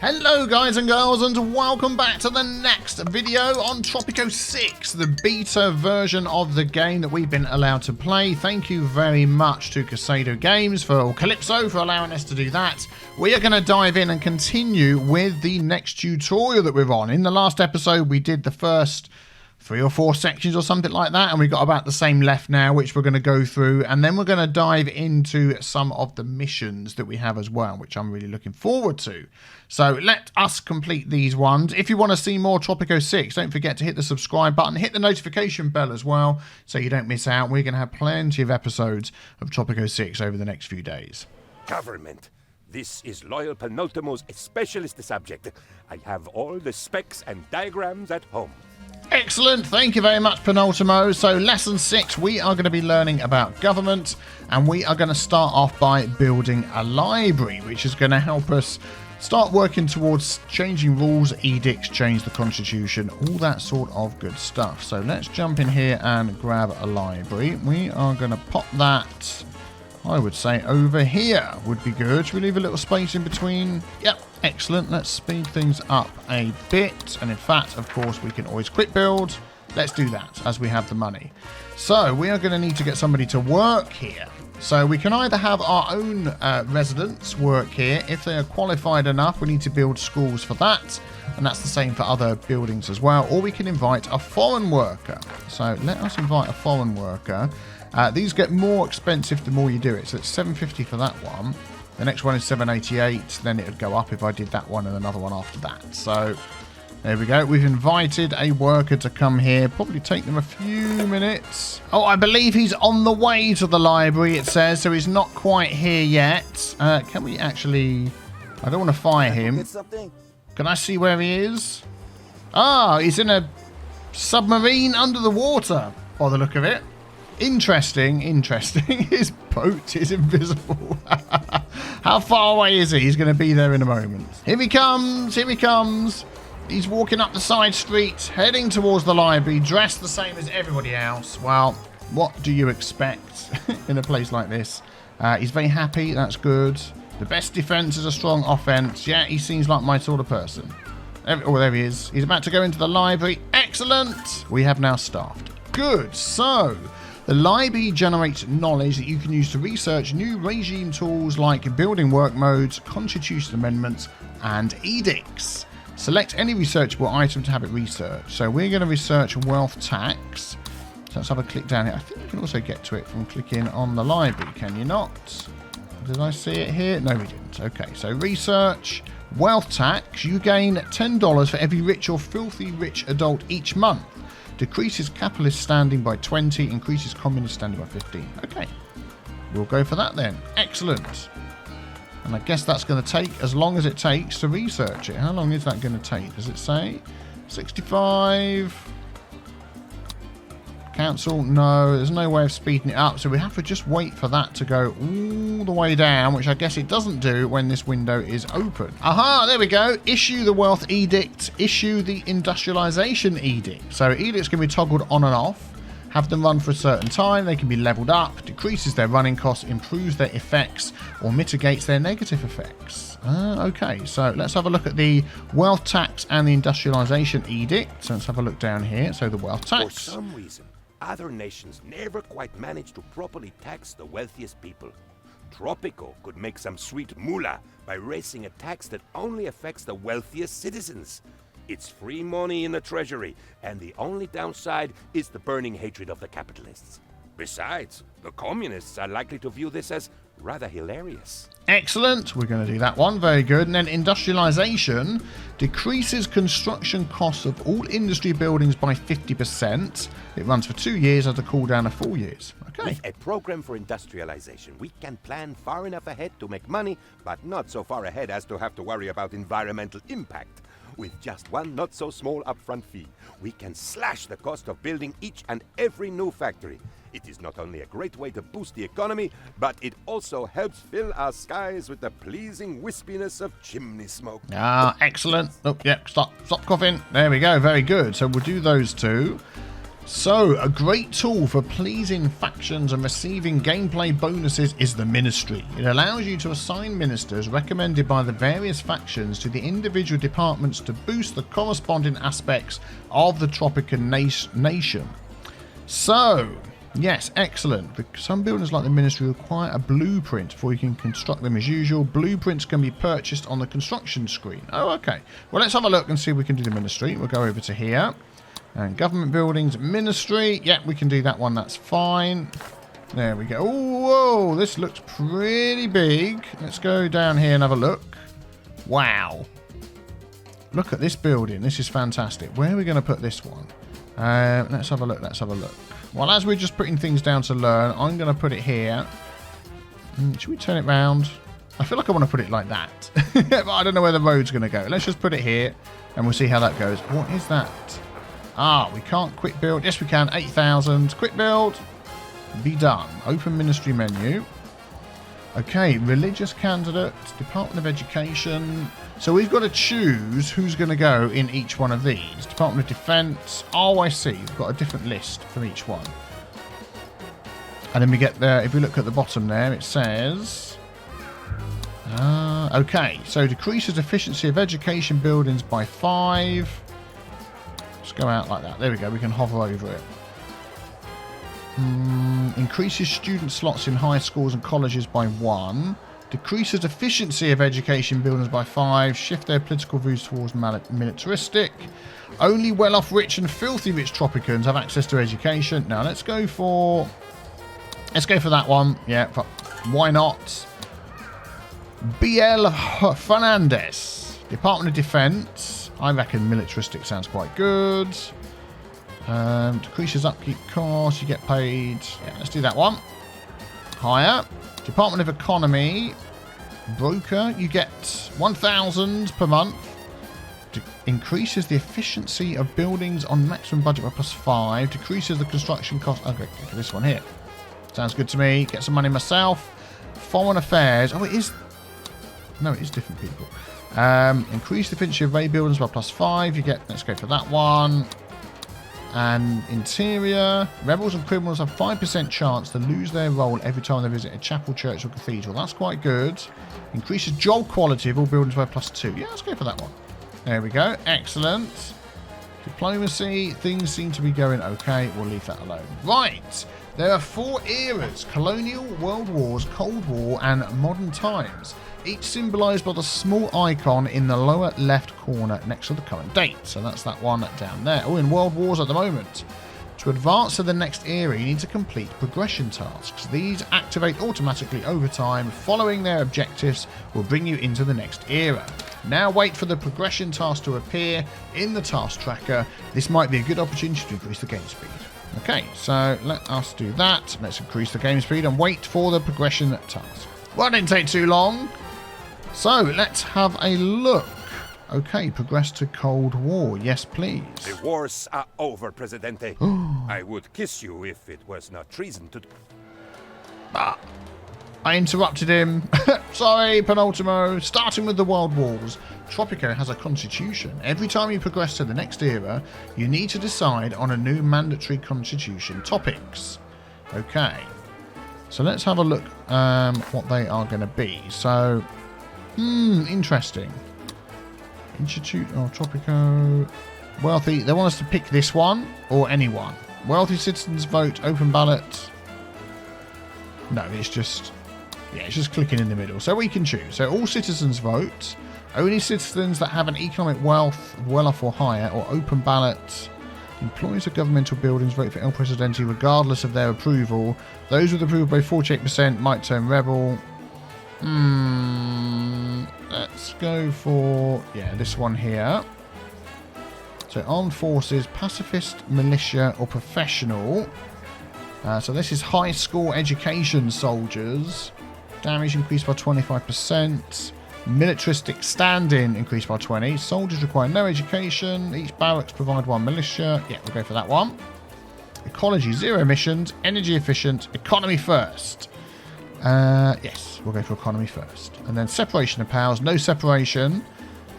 Hello guys and girls, and welcome back to the next video on Tropico 6, the beta version of the game that we've been allowed to play. Thank you very much to Casado Games or Calypso for allowing us to do that. We are going to dive in and continue with the next tutorial that we're on. In the last episode we did the first 3 or 4 sections or something like that, and we've got about the same left now, which we're going to go through, and then we're going to dive into some of the missions that we have as well, which I'm really looking forward to. So let us complete these ones. If you want to see more Tropico 6, don't forget to hit the subscribe button, hit the notification bell as well, so you don't miss out. We're going to have plenty of episodes of Tropico 6 over the next few days. Government. This is Loyal Penultimo's specialist subject. I have all the specs and diagrams at home. Excellent, thank you very much, Penultimo. So lesson 6, we are going to be learning about government, and we are going to start off by building a library, which is going to help us start working towards changing rules, edicts, change the constitution, all that sort of good stuff. So let's jump in here and grab a library. We are going to pop that, I would say, over here would be good. Should we leave a little space in between? Yep, excellent. Let's speed things up a bit. And in fact, of course, we can always quick build. Let's do that as we have the money. So we are going to need to get somebody to work here. So we can either have our own residents work here. If they are qualified enough, we need to build schools for that. And that's the same for other buildings as well. Or we can invite a foreign worker. So let us invite a foreign worker. These get more expensive the more you do it. So it's 750 for that one. The next one is 788. Then it would go up if I did that one and another one after that. So there we go. We've invited a worker to come here. Probably take them a few minutes. Oh, I believe he's on the way to the library, it says. So he's not quite here yet. Can we actually... I don't want to fire him. Can I see where he is? Ah, he's in a submarine under the water, by the look of it. Interesting, interesting. His boat is invisible. How far away is he? He's going to be there in a moment. Here he comes, here he comes. He's walking up the side street, heading towards the library, dressed the same as everybody else. Well, what do you expect in a place like this? He's very happy, that's good. The best defense is a strong offense. Yeah, he seems like my sort of person. Oh, there he is. He's about to go into the library. Excellent. We have now staffed. Good. So the library generates knowledge that you can use to research new regime tools like building work modes, constitution amendments, and edicts. Select any researchable item to have it researched. So we're going to research wealth tax. So let's have a click down here. I think you can also get to it from clicking on the library, can you not? Did I see it here? No, we didn't. Okay, so research wealth tax. You gain $10 for every rich or filthy rich adult each month. Decreases capitalist standing by 20, increases communist standing by 15. Okay, we'll go for that then. Excellent. And I guess that's going to take as long as it takes to research it. How long is that going to take? Does it say? 65. Cancel. No, there's no way of speeding it up. So we have to just wait for that to go all the way down, which I guess it doesn't do when this window is open. Aha, there we go. Issue the wealth edict. Issue the industrialization edict. So edicts can be toggled on and off. Have them run for a certain time. They can be leveled up, decreases their running costs, improves their effects, or mitigates their negative effects. Okay, so let's have a look at the wealth tax and the industrialization edict. So let's have a look down here. So the wealth tax. For some reason, other nations never quite manage to properly tax the wealthiest people. Tropico could make some sweet moolah by raising a tax that only affects the wealthiest citizens. It's free money in the treasury, and the only downside is the burning hatred of the capitalists. Besides, the communists are likely to view this as rather hilarious. Excellent. We're going to do that one. Very good. And then industrialization decreases construction costs of all industry buildings by 50%. It runs for 2 years, has a cooldown of 4 years. Okay. With a program for industrialization, we can plan far enough ahead to make money, but not so far ahead as to have to worry about environmental impact. With just one not-so-small upfront fee, we can slash the cost of building each and every new factory. It is not only a great way to boost the economy, but it also helps fill our skies with the pleasing wispiness of chimney smoke. Ah, excellent. Oh, yeah, stop coughing. There we go, very good. So we'll do those two. So, a great tool for pleasing factions and receiving gameplay bonuses is the Ministry. It allows you to assign ministers recommended by the various factions to the individual departments to boost the corresponding aspects of the Tropican nation. So, yes, excellent. Some buildings like the Ministry require a blueprint before you can construct them as usual. Blueprints can be purchased on the construction screen. Oh, okay. Well, let's have a look and see if we can do the Ministry. We'll go over to here. And government buildings, Ministry. Yeah, we can do that one. That's fine. There we go. Oh, whoa. This looks pretty big. Let's go down here and have a look. Wow. Look at this building. This is fantastic. Where are we going to put this one? Let's have a look. Let's have a look. Well, as we're just putting things down to learn, I'm going to put it here. Should we turn it round? I feel like I want to put it like that. But I don't know where the road's going to go. Let's just put it here and we'll see how that goes. What is that? Ah, we can't quick build. Yes, we can. 8,000. Quick build. Be done. Open Ministry menu. Okay, religious candidates, Department of Education. So we've got to choose who's going to go in each one of these. Department of Defense. Oh, I see. We've got a different list for each one. And then we get there. If we look at the bottom there, it says... okay, so decreases efficiency of education buildings by 5. Let's go out like that. There we go. We can hover over it. Increases student slots in high schools and colleges by 1. Decreases efficiency of education buildings by 5. Shift their political views towards militaristic. Only well-off rich and filthy rich Tropicans have access to education. Now let's go for that one. Yeah, why not? BL Fernandez, Department of Defense. I reckon militaristic sounds quite good. Decreases upkeep costs. You get paid. Yeah, let's do that one. Higher. Department of Economy. Broker. You get 1,000 per month. Increases the efficiency of buildings on maximum budget by +5. Decreases the construction cost. Okay, for this one here. Sounds good to me. Get some money myself. Foreign Affairs. Oh, it is. No, it is different people. Increase the efficiency of raid buildings by +5. You get. Let's go for that one. And interior. Rebels and criminals have 5% chance to lose their role every time they visit a chapel, church, or cathedral. That's quite good. Increases job quality of all buildings by +2. Yeah, let's go for that one. There we go. Excellent. Diplomacy. Things seem to be going okay. We'll leave that alone. Right. There are 4 eras: colonial, world wars, Cold War, and modern times. Each symbolised by the small icon in the lower left corner next to the current date. So that's that one down there. Oh, in World Wars at the moment. To advance to the next era, you need to complete progression tasks. These activate automatically over time. Following their objectives will bring you into the next era. Now wait for the progression task to appear in the task tracker. This might be a good opportunity to increase the game speed. Okay, so let us do that. Let's increase the game speed and wait for the progression task. Well, it didn't take too long. So, let's have a look. Okay, progress to Cold War. Yes, please. The wars are over, Presidente. I would kiss you if it was not treason to... Ah, I interrupted him. Sorry, Penultimo. Starting with the World Wars. Tropico has a constitution. Every time you progress to the next era, you need to decide on a new mandatory constitution topics. Okay. So, let's have a look what they are going to be. So... interesting. Institute or Tropico. Wealthy. They want us to pick this one or anyone. Wealthy citizens vote. Open ballot. No, it's just... yeah, it's just clicking in the middle. So we can choose. So all citizens vote. Only citizens that have an economic wealth, well-off or higher, or open ballot. Employees of governmental buildings vote for El Presidente regardless of their approval. Those with approval by 48% might turn rebel. Let's go for, yeah, this one here. So armed forces, pacifist, militia, or professional. So this is high school education soldiers. Damage increased by 25%. Militaristic stand-in increased by 20. Soldiers require no education. Each barracks provide 1 militia. Yeah, we'll go for that one. Ecology, 0 emissions. Energy efficient. Economy first. Yes, we'll go for economy first. And then separation of powers, no separation.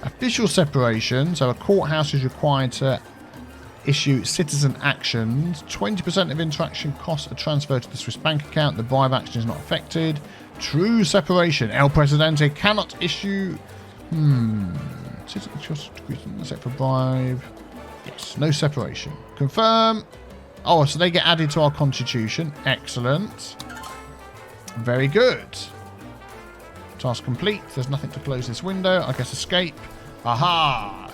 Official separation, so a courthouse is required to issue citizen actions. 20% of interaction costs are transferred to the Swiss bank account. The bribe action is not affected. True separation. El Presidente cannot issue... Except for bribe. Yes, no separation. Confirm. Oh, so they get added to our constitution. Excellent. Very good. Task complete. There's nothing to close this window. I guess escape. Aha!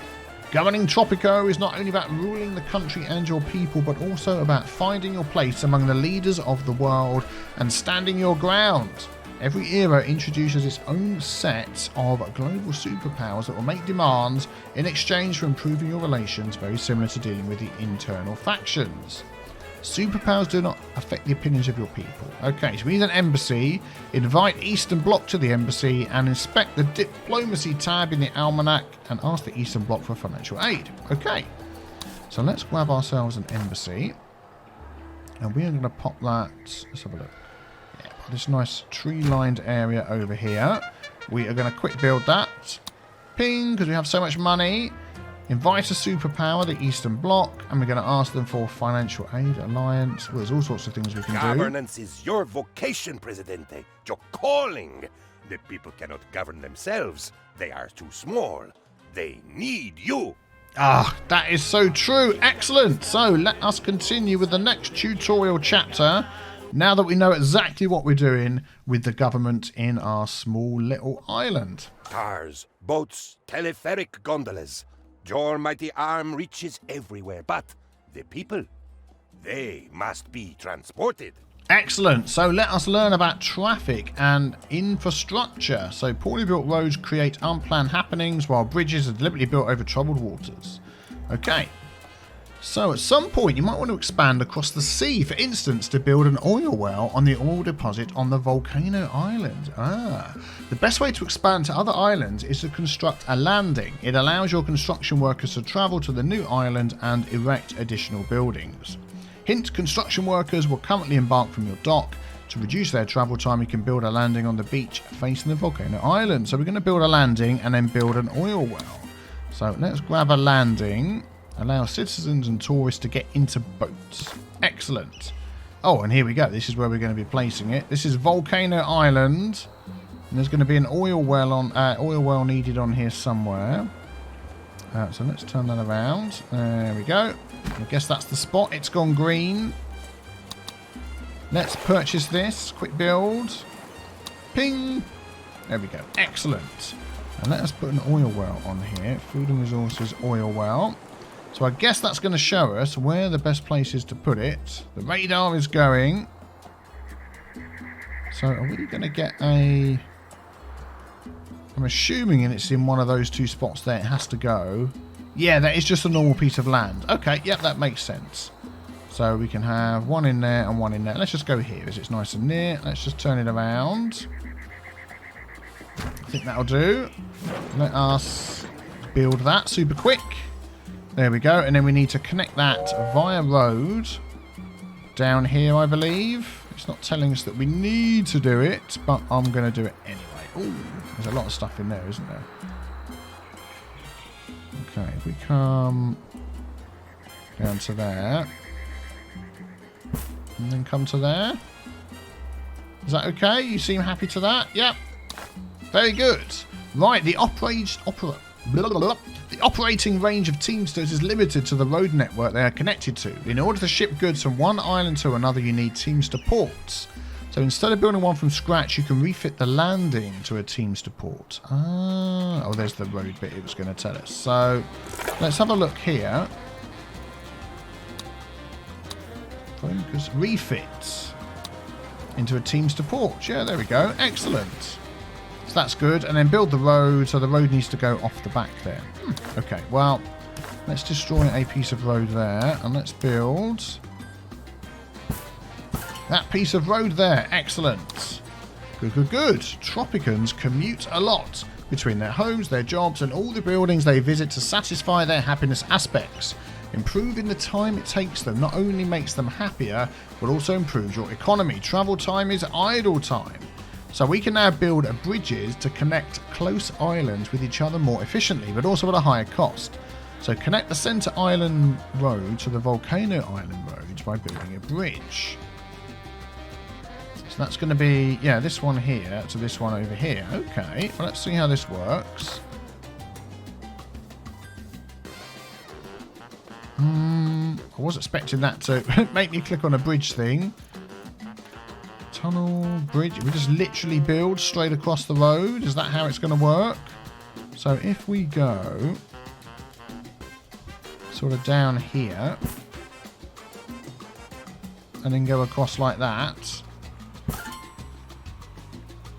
Governing Tropico is not only about ruling the country and your people, but also about finding your place among the leaders of the world and standing your ground. Every era introduces its own set of global superpowers that will make demands in exchange for improving your relations, very similar to dealing with the internal factions. Superpowers do not affect the opinions of your people. Okay, so we need an embassy. Invite Eastern Bloc to the embassy and inspect the diplomacy tab in the almanac and ask the Eastern Bloc for financial aid. Okay, so let's grab ourselves an embassy. And we are going to pop that. Let's have a look. Yeah, this nice tree-lined area over here. We are going to quick build that. Ping, because we have so much money. Invite a superpower, the Eastern Bloc, and we're going to ask them for financial aid, alliance. Well, there's all sorts of things we can do. Governance is your vocation, Presidente. Your calling. The people cannot govern themselves. They are too small. They need you. Ah, that is so true. Excellent. So let us continue with the next tutorial chapter. Now that we know exactly what we're doing with the government in our small little island. Cars, boats, telepheric gondolas. Your mighty arm reaches everywhere, but the people, they must be transported. Excellent. So let us learn about traffic and infrastructure. So poorly built roads create unplanned happenings, while bridges are deliberately built over troubled waters. Okay. So at some point you might want to expand across the sea, for instance, to build an oil well on the oil deposit on the volcano island. The best way to expand to other islands is to construct a landing. It allows your construction workers to travel to the new island and erect additional buildings. Hint, construction workers will currently embark from your dock. To reduce their travel time, you can build a landing on the beach facing the volcano island. So we're going to build a landing and then build an oil well. So let's grab a landing. Allow citizens and tourists to get into boats. Excellent. Oh, and here we go. This is where we're going to be placing it. This is Volcano Island. And there's going to be an oil well needed on here somewhere. So let's turn that around. There we go. I guess that's the spot. It's gone green. Let's purchase this. Quick build. Ping. There we go. Excellent. And let us put an oil well on here. Food and resources oil well. So I guess that's going to show us where the best place is to put it. The radar is going. So are we going to get a... I'm assuming it's in one of those two spots there. It has to go. Yeah, that is just a normal piece of land. Okay, yep, that makes sense. So we can have one in there and one in there. Let's just go here as it's nice and near. Let's just turn it around. I think that'll do. Let us build that super quick. There we go. And then we need to connect that via road down here, I believe. It's not telling us that we need to do it, but I'm going to do it anyway. Ooh, there's a lot of stuff in there, isn't there? Okay, if we come down to there and then come to there. Is that okay? You seem happy to that? Yep. Very good. Right, the operating range of Teamsters is limited to the road network they are connected to. In order to ship goods from one island to another, you need Teamster ports. So instead of building one from scratch, you can refit the landing to a Teamster port. Oh, there's the road bit it was going to tell us. So let's have a look here. Focus refit into a Teamster port. Yeah, there we go. Excellent. So that's good. And then build the road. So the road needs to go off the back there. Okay, well, let's destroy a piece of road there. And let's build that piece of road there. Excellent. Good, good, good. Tropicans commute a lot between their homes, their jobs, and all the buildings they visit to satisfy their happiness aspects. Improving the time it takes them not only makes them happier, but also improves your economy. Travel time is idle time. So we can now build bridges to connect close islands with each other more efficiently, but also at a higher cost. So connect the Center Island Road to the Volcano Island Road by building a bridge. So that's going to be, yeah, this one here to this one over here. Okay, well, let's see how this works. I was expecting that to make me click on a bridge thing. Tunnel, bridge. We just literally build straight across the road. Is that how it's going to work? So if we go sort of down here and then go across like that.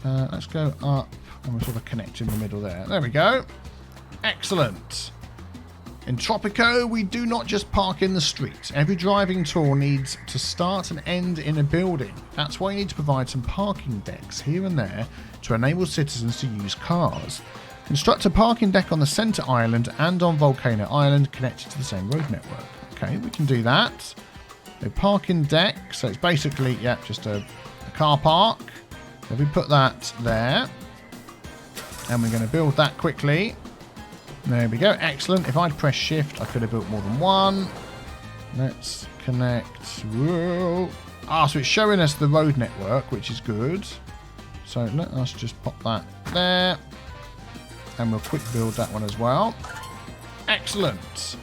Let's go up and we'll sort of connect in the middle there. There we go. Excellent. In Tropico, we do not just park in the street. Every driving tour needs to start and end in a building. That's why you need to provide some parking decks here and there to enable citizens to use cars. Construct a parking deck on the center island and on Volcano Island connected to the same road network. Okay, we can do that. A parking deck, so it's basically, yeah, just a car park. So we put that there. And we're going to build that quickly. There we go. Excellent. If I'd press shift, I could have built more than one. Let's connect. Whoa. Ah, so it's showing us the road network, which is good. So let us just pop that there. And we'll quick build that one as well. Excellent.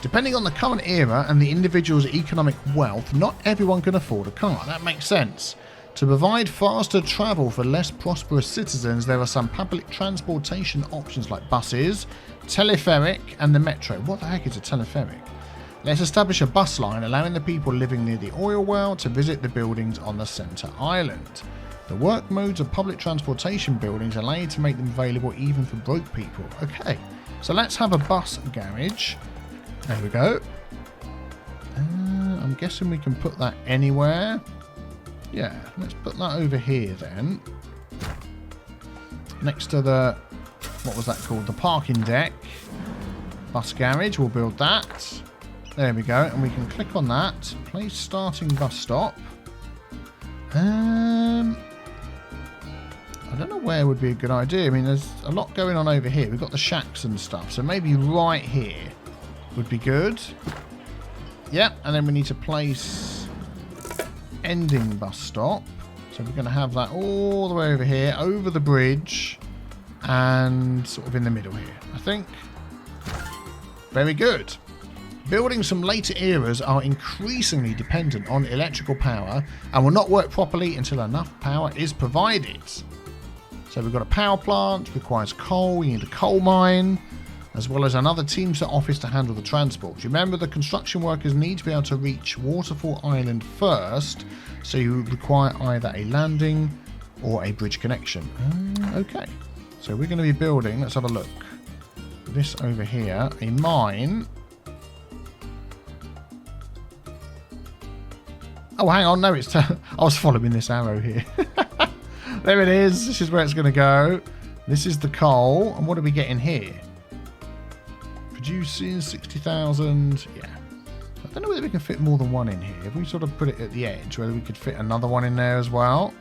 Depending on the current era and the individual's economic wealth, not everyone can afford a car. That makes sense. To provide faster travel for less prosperous citizens, there are some public transportation options like buses, telepheric, and the metro. What the heck is a telepheric? Let's establish a bus line allowing the people living near the oil well to visit the buildings on the center island. The work modes of public transportation buildings allow you to make them available even for broke people. Okay, so let's have a bus garage. There we go. I'm guessing we can put that anywhere. Yeah, let's put that over here then. Next to the, what was that called? The parking deck. Bus garage, we'll build that. There we go, and we can click on that. Place starting bus stop. I don't know where would be a good idea. I mean, there's a lot going on over here. We've got the shacks and stuff, so maybe right here would be good. Yep, and then we need to place ending bus stop. So we're going to have that all the way over here, over the bridge, and sort of in the middle here, I think. Very good. Buildings from later eras are increasingly dependent on electrical power and will not work properly until enough power is provided. So we've got a power plant, requires coal, we need a coal mine, as well as another Teamster office to handle the transport. Remember, the construction workers need to be able to reach Waterfall Island first, so you require either a landing or a bridge connection. Okay, so we're going to be building, let's have a look, this over here, a mine. Oh, hang on, no, it's I was following this arrow here. There it is, this is where it's going to go. This is the coal, and what do we get in here? Producing 60,000. Yeah. I don't know whether we can fit more than one in here. If we sort of put it at the edge, whether we could fit another one in there as well.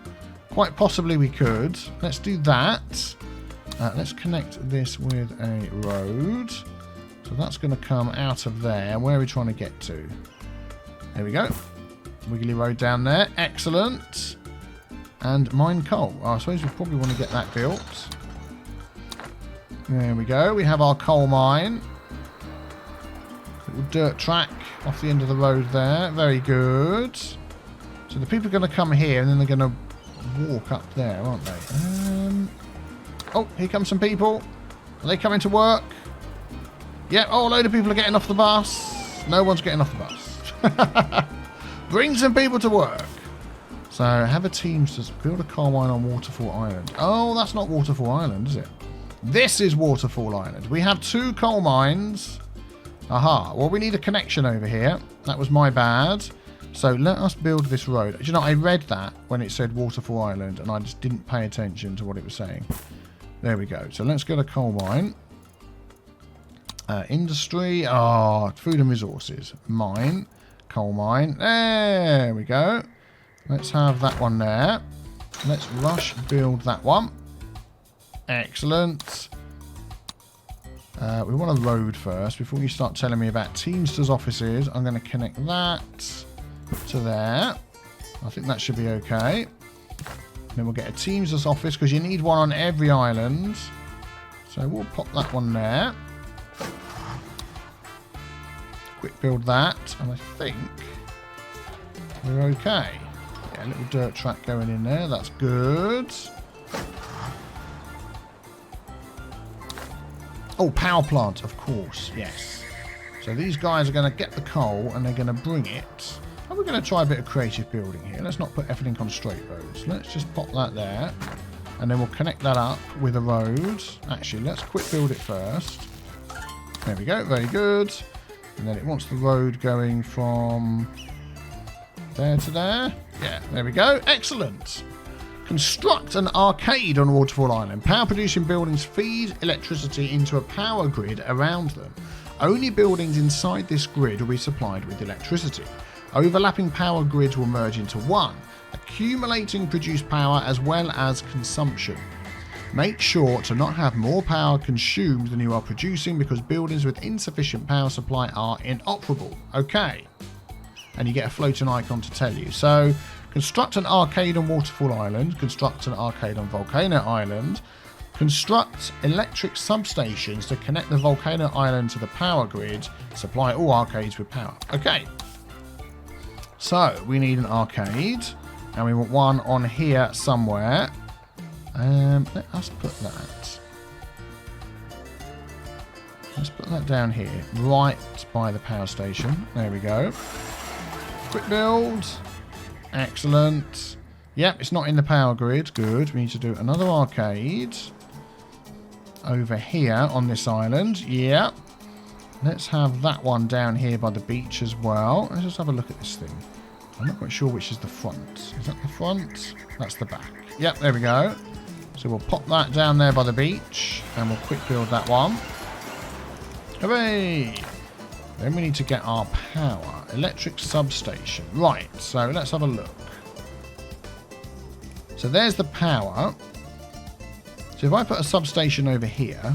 Quite possibly we could. Let's do that. Let's connect this with a road. So that's going to come out of there. Where are we trying to get to? There we go. Wiggly road down there. Excellent. And mine coal. Oh, I suppose we probably want to get that built. There we go. We have our coal mine. Little dirt track off the end of the road there. Very good. So the people are going to come here and then they're going to walk up there, aren't they? Oh, here come some people. Are they coming to work? Yeah. Oh, a load of people are getting off the bus. No one's getting off the bus. Bring some people to work. So have a team to build a coal mine on Waterfall Island. Oh, that's not Waterfall Island, is it? This is Waterfall Island. We have 2 coal mines. Aha. Well, we need a connection over here. That was my bad. So let us build this road. Do you know, I read that when it said Waterfall Island, and I just didn't pay attention to what it was saying. There we go. So let's get a coal mine. Industry. Food and resources. Mine. Coal mine. There we go. Let's have that one there. Let's rush build that one. Excellent. We want a road first. Before you start telling me about Teamsters offices, I'm going to connect that to there. I think that should be okay. Then we'll get a Teamsters office because you need one on every island. So we'll pop that one there. Quick build that. And I think we're okay. Yeah, a little dirt track going in there. That's good. Oh, power plant, of course. Yes. So these guys are going to get the coal and they're going to bring it. And we're going to try a bit of creative building here. Let's not put everything on straight roads. Let's just pop that there. And then we'll connect that up with a road. Actually, let's quick build it first. There we go. Very good. And then it wants the road going from there to there. Yeah, there we go. Excellent. Construct an arcade on Waterfall Island. Power producing buildings feed electricity into a power grid around them. Only buildings inside this grid will be supplied with electricity. Overlapping power grids will merge into one, accumulating produced power as well as consumption. Make sure to not have more power consumed than you are producing because buildings with insufficient power supply are inoperable. Okay. And you get a floating icon to tell you. So, construct an arcade on Waterfall Island. Construct an arcade on Volcano Island. Construct electric substations to connect the Volcano Island to the power grid. Supply all arcades with power. Okay. So, we need an arcade. And we want one on here somewhere. Let us put that. Let's put that down here. Right by the power station. There we go. Quick build. Excellent. Yep, it's not in the power grid. Good. We need to do another arcade. Over here on this island. Yep. Let's have that one down here by the beach as well. Let's just have a look at this thing. I'm not quite sure which is the front. Is that the front? That's the back. Yep, there we go. So we'll pop that down there by the beach. And we'll quick build that one. Hooray! Then we need to get our power. Electric substation. Right, so let's have a look. So there's the power. So if I put a substation over here,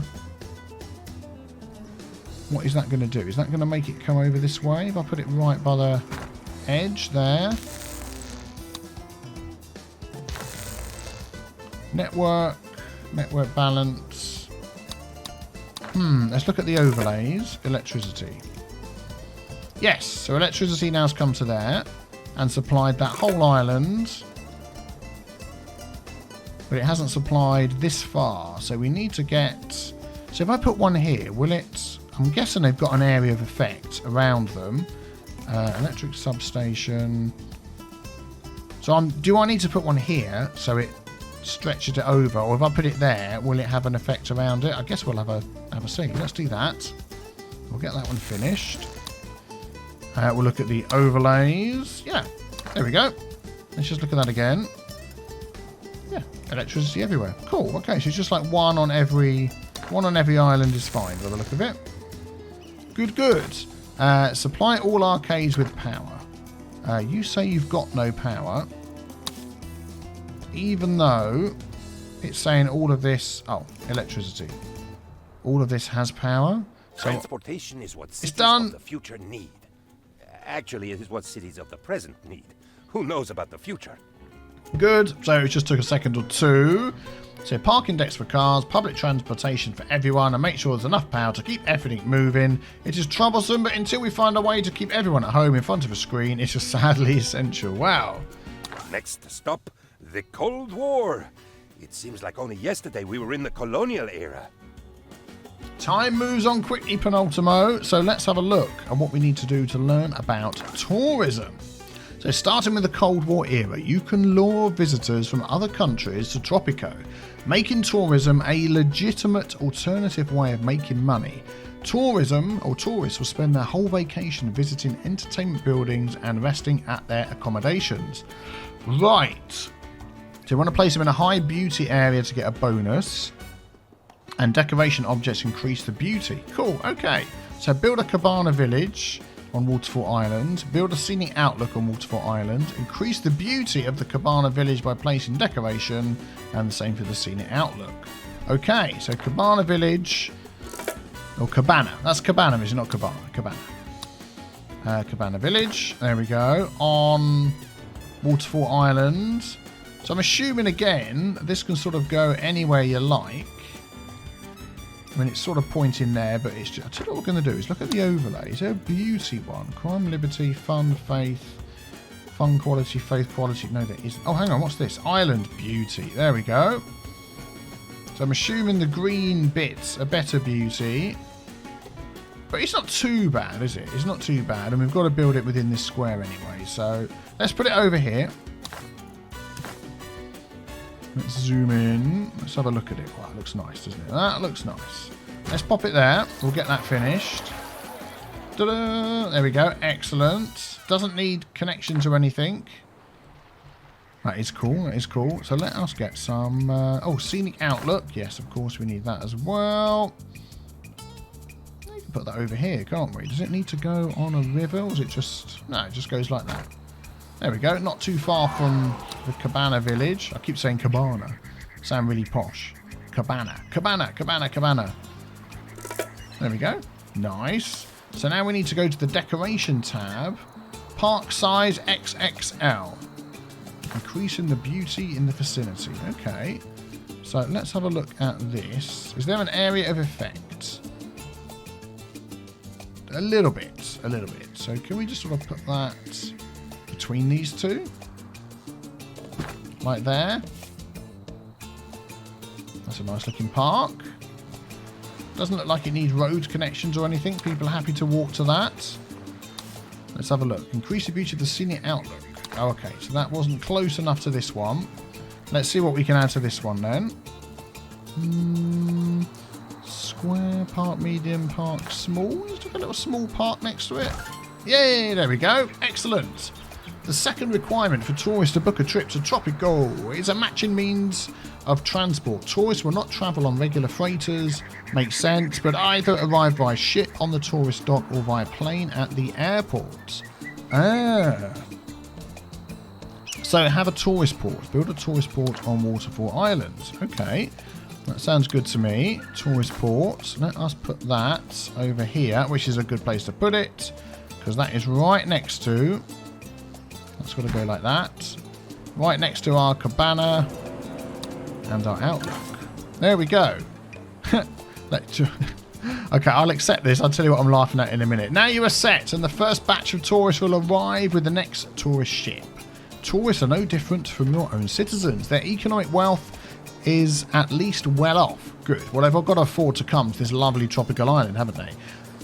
what is that going to do? Is that going to make it come over this way? If I put it right by the edge there. Network balance. Let's look at the overlays. Electricity. Yes, so electricity now's come to there and supplied that whole island. But it hasn't supplied this far. So we need to get... So if I put one here, will it... I'm guessing they've got an area of effect around them. Electric substation. So do I need to put one here so it stretches it over? Or if I put it there, will it have an effect around it? I guess we'll have a see. Let's do that. We'll get that one finished. We'll look at the overlays. Yeah, there we go. Let's just look at that again. Yeah, electricity everywhere. Cool. Okay, so it's just like one on every island is fine by the look of it. Good, good. Supply all arcades with power. You say you've got no power, even though it's saying all of this. Oh, electricity. All of this has power. So transportation is what cities of the future need. Actually, it is what cities of the present need. Who knows about the future? Good. So it just took a second or two. So parking decks for cars, public transportation for everyone, and make sure there's enough power to keep everything moving. It is troublesome, but until we find a way to keep everyone at home in front of a screen, it's just sadly essential. Wow. Next stop, the Cold War. It seems like only yesterday we were in the colonial era. Time moves on quickly, Penultimo, so let's have a look at what we need to do to learn about tourism. So starting with the Cold War era, you can lure visitors from other countries to Tropico, making tourism a legitimate alternative way of making money. Tourism, or tourists, will spend their whole vacation visiting entertainment buildings and resting at their accommodations. Right. So you want to place them in a high beauty area to get a bonus. And decoration objects increase the beauty. Cool, okay. So build a cabana village on Waterfall Island. Build a scenic outlook on Waterfall Island. Increase the beauty of the cabana village by placing decoration. And the same for the scenic outlook. Okay, so cabana village. Or Cabana. That's Cabana, is it not Cabana? Cabana. Cabana Village. There we go. On Waterfall Island. So I'm assuming, again, this can sort of go anywhere you like. I mean, it's sort of pointing there, but it's just... I tell you what we're going to do is look at the overlay. Is there a beauty one? Crime, liberty, fun, faith... Fun quality, faith quality. No, there isn't. Oh, hang on. What's this? Island beauty. There we go. So I'm assuming the green bits are better beauty. But it's not too bad, is it? It's not too bad. And we've got to build it within this square anyway. So let's put it over here. Let's zoom in. Let's have a look at it. Wow, it looks nice, doesn't it? That looks nice. Let's pop it there. We'll get that finished. Ta-da! There we go. Excellent. Doesn't need connections or anything. That is cool. That is cool. So let us get some... oh, scenic outlook. Yes, of course, we need that as well. We can put that over here, can't we? Does it need to go on a river, or is it just... No, it just goes like that. There we go. Not too far from the Cabana village. I keep saying Cabana. Sound really posh. Cabana. Cabana. Cabana. Cabana. There we go. Nice. So now we need to go to the decoration tab. Park size XXL. Increasing the beauty in the vicinity. Okay. So let's have a look at this. Is there an area of effect? A little bit. A little bit. So can we just sort of put that between these two? Like there. That's a nice looking park. Doesn't look like it needs road connections or anything. People are happy to walk to that. Let's have a look. Increase the beauty of the scenic outlook. Oh, okay, so that wasn't close enough to this one. Let's see what we can add to this one then. Square, park, medium, park, small. Let's look at a little small park next to it. Yay, there we go. Excellent. The second requirement for tourists to book a trip to Tropico is a matching means of transport. Tourists will not travel on regular freighters. Makes sense, but either arrive by ship on the tourist dock or via plane at the airport. Ah. So have a tourist port. Build a tourist port on Waterfall Island. Okay. That sounds good to me. Tourist port. Let us put that over here, which is a good place to put it, because that is right next to... That's got to go like that. Right next to our cabana and our outlook. There we go. Okay, I'll accept this. I'll tell you what I'm laughing at in a minute. Now you are set, and the first batch of tourists will arrive with the next tourist ship. Tourists are no different from your own citizens. Their economic wealth is at least well off. Good. Well, they've got to afford to come to this lovely tropical island, haven't they?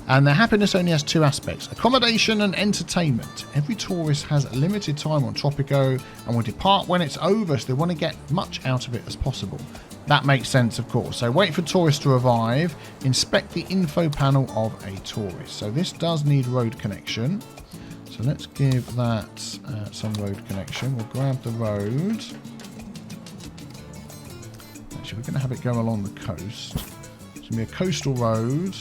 And their happiness only has two aspects: accommodation and entertainment. Every tourist has a limited time on Tropico and will depart when it's over, so they want to get much out of it as possible. That makes sense, of course. So wait for tourists to arrive. Inspect the info panel of a tourist. So this does need road connection. So let's give that some road connection. We'll grab the road. Actually, we're going to have it go along the coast. It's going to be a coastal road.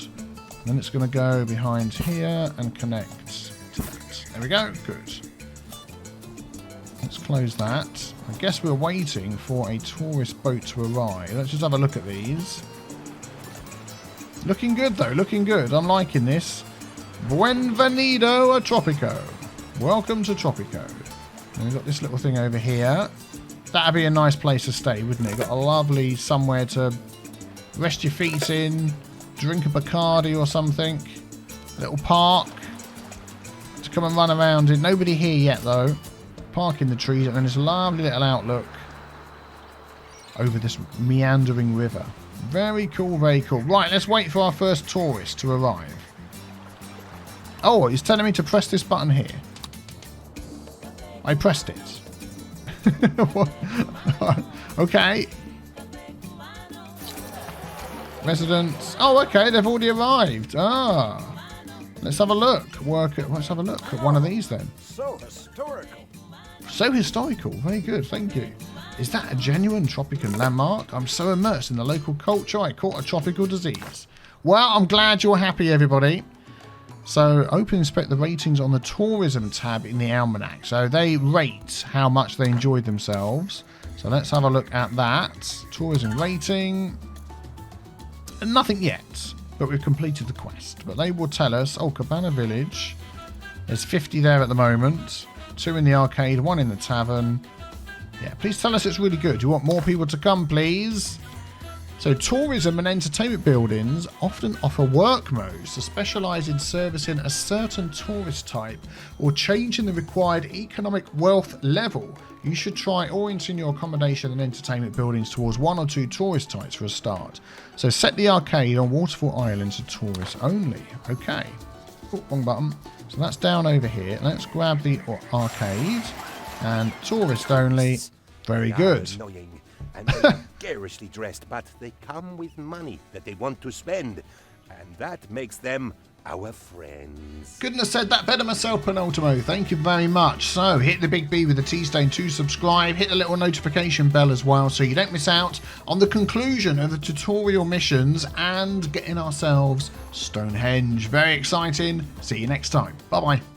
And then it's going to go behind here and connect to that. There we go. Good. Let's close that. I guess we're waiting for a tourist boat to arrive. Let's just have a look at these. Looking good, though. Looking good. I'm liking this. Bienvenido a Tropico. Welcome to Tropico. And we've got this little thing over here. That'd be a nice place to stay, wouldn't it? Got a lovely somewhere to rest your feet in. Drink a Bacardi or something. A little park to come and run around in. Nobody here yet, though. Park in the trees, and then this lovely little outlook over this meandering river. Very cool, very cool. Right, let's wait for our first tourist to arrive. Oh, he's telling me to press this button here. I pressed it. Okay. Residents. Oh, okay, they've already arrived. Ah. Let's have a look. Let's have a look at one of these then. So historical. So historical. Very good. Thank you. Is that a genuine tropical landmark? I'm so immersed in the local culture, I caught a tropical disease. Well, I'm glad you're happy, everybody. So, open and inspect the ratings on the tourism tab in the almanac. So, they rate how much they enjoyed themselves. So, let's have a look at that. Tourism rating. Nothing yet. but we've completed the quest. But they will tell us, oh, Cabana Village, there's 50 there at the moment, 2 in the arcade, 1 in the tavern. Yeah, please tell us it's really good. Do you want more people to come, please? So tourism and entertainment buildings often offer work modes to specialise in servicing a certain tourist type or changing the required economic wealth level. You should try orienting your accommodation and entertainment buildings towards 1 or 2 tourist types for a start. So set the arcade on Waterfall Island to tourists only. Okay. Oh, wrong button. So that's down over here. Let's grab the arcade and tourist only. Very good. Annoying. And they're garishly dressed, but they come with money that they want to spend, and that makes them our friends. Couldn't have said that better myself, Penultimo. Thank you very much. So hit the big B with the T-Stain to subscribe. Hit the little notification bell as well so you don't miss out on the conclusion of the tutorial missions and getting ourselves Stonehenge. Very exciting. See you next time. Bye-bye.